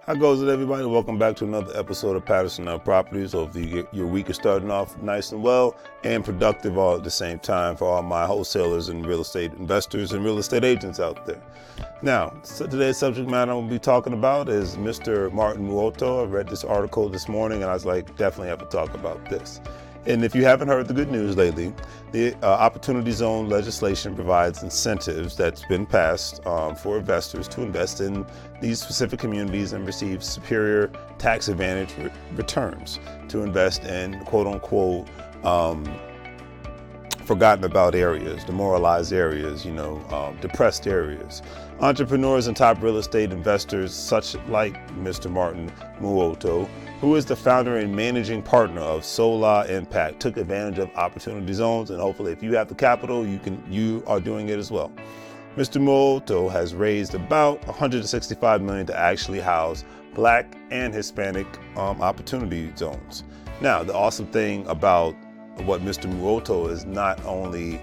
How goes it, everybody? Welcome back to another episode of Patterson Properties. Hopefully your week is starting off nice and well and productive all at the same time for all my wholesalers and real estate investors and real estate agents out there. Now, so today's subject matter I'm going to be talking about is Mr. Martin Muoto. I read this article this morning and I was like, definitely have to talk about this. And if you haven't heard the good news lately, the Opportunity Zone legislation provides incentives that's been passed for investors to invest in these specific communities and receive superior tax advantage returns to invest in quote unquote forgotten about areas, demoralized areas, depressed areas. Entrepreneurs and top real estate investors, such like Mr. Martin Muoto, who is the founder and managing partner of Solar Impact, took advantage of opportunity zones, and hopefully if you have the capital, you are doing it as well. Mr. Muoto has raised about $165 million to actually house Black and Hispanic opportunity zones. Now, the awesome thing about what Mr. Muoto is not only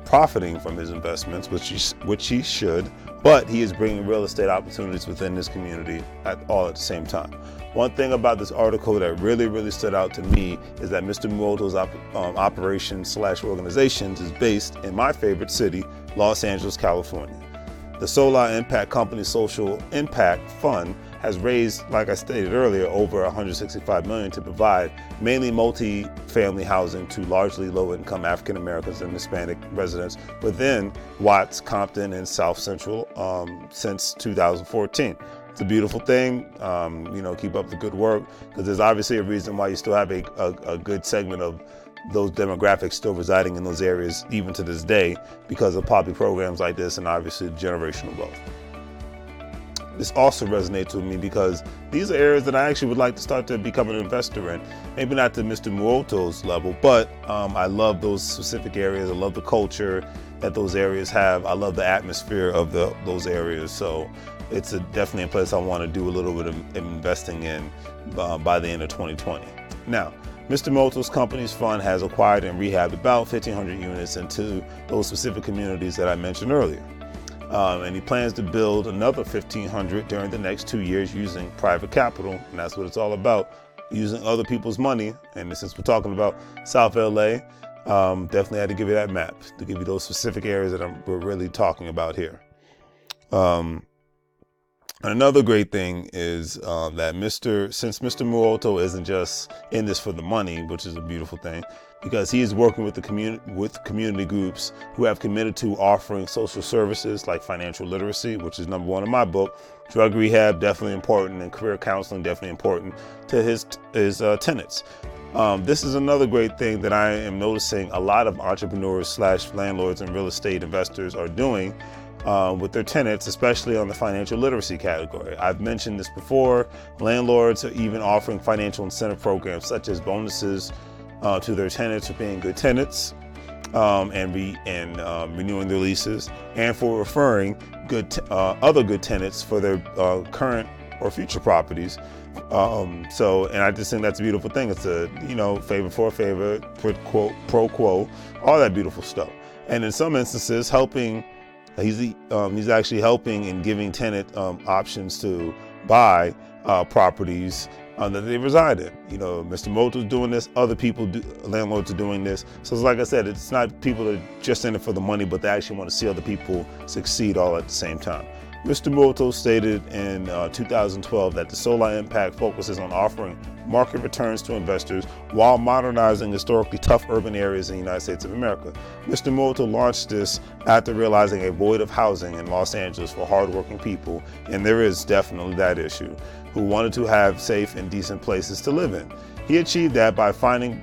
profiting from his investments, which he should, but he is bringing real estate opportunities within this community all at the same time. One thing about this article that really stood out to me is that Mr. Muoto's operations/organizations is based in my favorite city, Los Angeles, California. The Solar Impact Company's Social Impact Fund has raised, like I stated earlier, over $165 million to provide mainly multi-family housing to largely low-income African Americans and Hispanic residents within Watts, Compton, and South Central since 2014. It's a beautiful thing. Keep up the good work, because there's obviously a reason why you still have a good segment of those demographics still residing in those areas even to this day because of poppy programs like this and obviously generational wealth. This also resonates with me because these are areas that I actually would like to start to become an investor in. Maybe not to Mr. Muoto's level, but I love those specific areas. I love the culture that those areas have. I love the atmosphere of those areas. So it's definitely a place I want to do a little bit of investing in by the end of 2020. Now, Mr. Muoto's company's fund has acquired and rehabbed about 1,500 units into those specific communities that I mentioned earlier. And he plans to build another 1,500 during the next 2 years using private capital. And that's what it's all about, using other people's money. And since we're talking about South LA, definitely had to give you that map to give you those specific areas that we're really talking about here. Another great thing is that since Mr. Muoto isn't just in this for the money, which is a beautiful thing, because he is working with community groups who have committed to offering social services like financial literacy, which is number one in my book. Drug rehab, definitely important, and career counseling, definitely important to his tenants. This is another great thing that I am noticing a lot of entrepreneurs/landlords and real estate investors are doing with their tenants, especially on the financial literacy category. I've mentioned this before. Landlords are even offering financial incentive programs such as bonuses to their tenants for being good tenants and renewing their leases, and for referring other good tenants for their current or future properties. And I just think that's a beautiful thing. It's a favor for a favor, pro quo, all that beautiful stuff. And in some instances, he's actually helping and giving tenant options to buy properties that they reside in. Mr. Muoto's doing this, landlords are doing this. So it's like I said, it's not people that are just in it for the money, but they actually want to see other people succeed all at the same time. Mr. Muoto stated in 2012 that the Solar Impact focuses on offering market returns to investors while modernizing historically tough urban areas in the United States of America. Mr. Muoto launched this after realizing a void of housing in Los Angeles for hardworking people, and there is definitely that issue, who wanted to have safe and decent places to live in. He achieved that by finding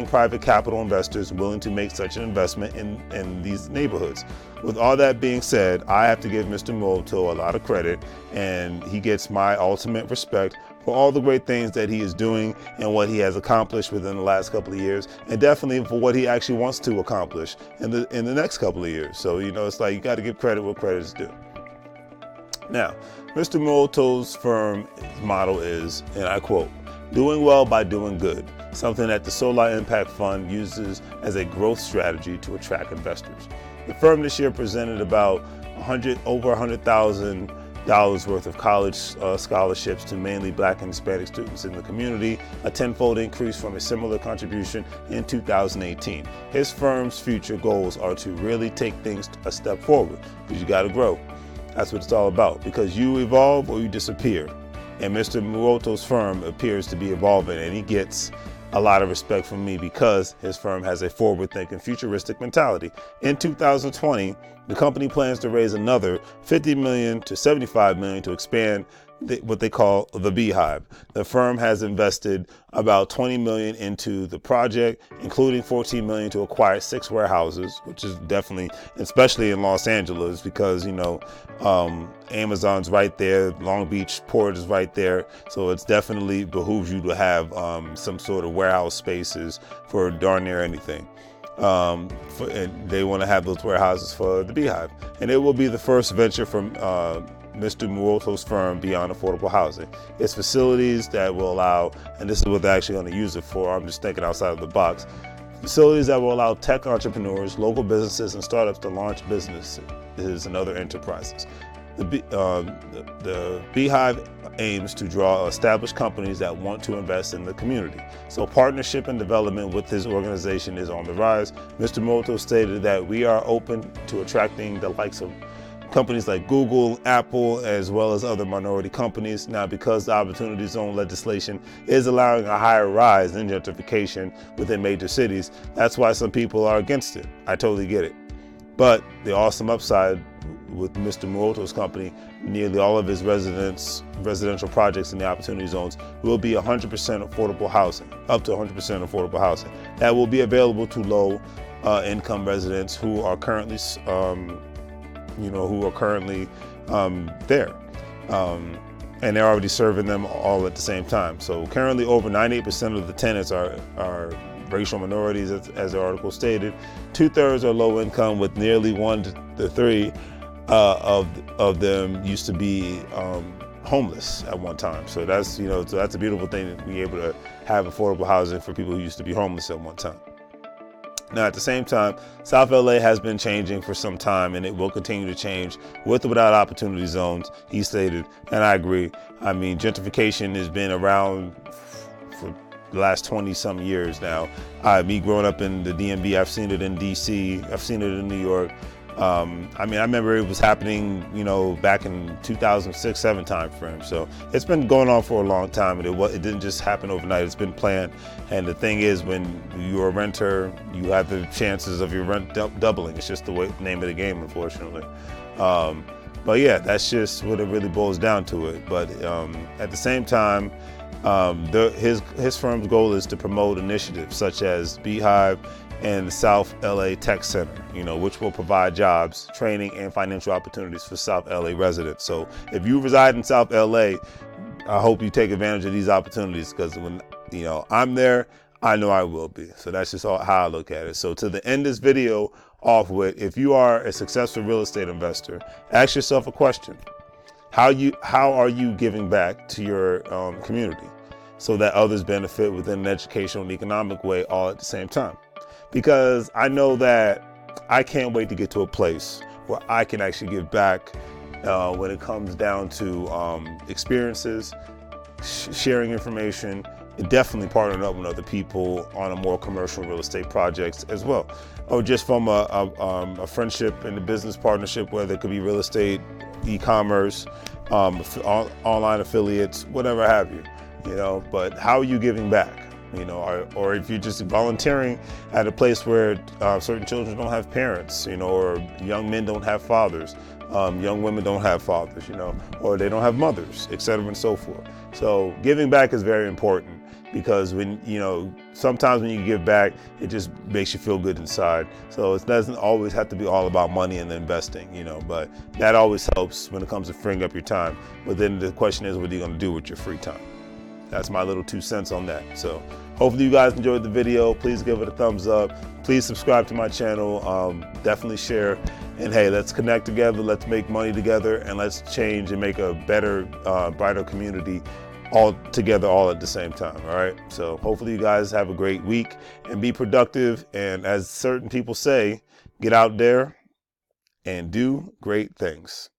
private capital investors willing to make such an investment in these neighborhoods. With all that being said, I have to give Mr. Muoto a lot of credit, and he gets my ultimate respect for all the great things that he is doing and what he has accomplished within the last couple of years, and definitely for what he actually wants to accomplish in the next couple of years. So, it's like you got to give credit where credit is due. Now, Mr. Muoto's firm's motto is, and I quote, "Doing well by doing good," something that the Solar Impact Fund uses as a growth strategy to attract investors. The firm this year presented about over 100,000 worth of college scholarships to mainly Black and Hispanic students in the community, a tenfold increase from a similar contribution in 2018. His firm's future goals are to really take things a step forward, because you got to grow. That's what it's all about, because you evolve or you disappear. And Mr. Muoto's firm appears to be evolving, and he gets a lot of respect from me because his firm has a forward-thinking, futuristic mentality. In 2020, the company plans to raise another $50 million to $75 million to expand what they call the Beehive. The firm has invested about $20 million into the project, including $14 million to acquire 6 warehouses, which is definitely, especially in Los Angeles, because, you know, Amazon's right there, Long Beach Port is right there. So it's definitely behooves you to have some sort of warehouse spaces for darn near anything. And they want to have those warehouses for the Beehive. And it will be the first venture from Mr. Muoto's firm beyond affordable housing. It's facilities that will allow, and this is what they're actually going to use it for, I'm just thinking outside of the box, facilities that will allow tech entrepreneurs, local businesses, and startups to launch businesses and other enterprises. The Beehive aims to draw established companies that want to invest in the community. So partnership and development with his organization is on the rise. Mr. Muoto stated that we are open to attracting the likes of companies like Google, Apple, as well as other minority companies. Now, because the Opportunity Zone legislation is allowing a higher rise in gentrification within major cities, that's why some people are against it. I totally get it. But the awesome upside with Mr. Muoto's company, nearly all of his residential projects in the Opportunity Zones will be 100% affordable housing, up to 100% affordable housing. That will be available to low income residents who are currently there. And they're already serving them all at the same time. So currently over 98% of the tenants are racial minorities, as the article stated. 2/3 are low income, with nearly 1 to 3 of them used to be homeless at one time. So that's, so that's a beautiful thing, to be able to have affordable housing for people who used to be homeless at one time. Now, at the same time, South LA has been changing for some time, and it will continue to change with or without Opportunity Zones, he stated, and I agree. I mean, gentrification has been around for the last 20-some years now. Me growing up in the DMV, I've seen it in DC, I've seen it in New York. I remember it was happening, back in 2006-07 time frame. So it's been going on for a long time, and it didn't just happen overnight. It's been planned. And the thing is, when you're a renter, you have the chances of your rent doubling. It's just the name of the game, unfortunately. But yeah, that's just what it really boils down to it. But at the same time, his firm's goal is to promote initiatives such as Beehive and the South LA Tech Center, which will provide jobs, training, and financial opportunities for South LA residents. So if you reside in South LA, I hope you take advantage of these opportunities, because when I'm there, I know I will be. So that's just how I look at it. So to end this video off with, if you are a successful real estate investor, ask yourself a question. How are you giving back to your community so that others benefit within an educational and economic way all at the same time? Because I know that I can't wait to get to a place where I can actually give back when it comes down to experiences, sharing information, and definitely partnering up with other people on a more commercial real estate projects as well. Or just from a friendship and a business partnership, where there could be real estate, e-commerce, online affiliates, whatever have you. But how are you giving back? Or if you're just volunteering at a place where certain children don't have parents, or young men don't have fathers, young women don't have fathers, or they don't have mothers, etc. and so forth. So giving back is very important, because when, sometimes when you give back, it just makes you feel good inside. So it doesn't always have to be all about money and investing, but that always helps when it comes to freeing up your time. But then the question is, what are you going to do with your free time? That's my little 2 cents on that. So hopefully you guys enjoyed the video. Please give it a thumbs up. Please subscribe to my channel. Definitely share. And hey, let's connect together. Let's make money together, and let's change and make a better, brighter community all together, all at the same time. All right. So hopefully you guys have a great week and be productive. And as certain people say, get out there and do great things.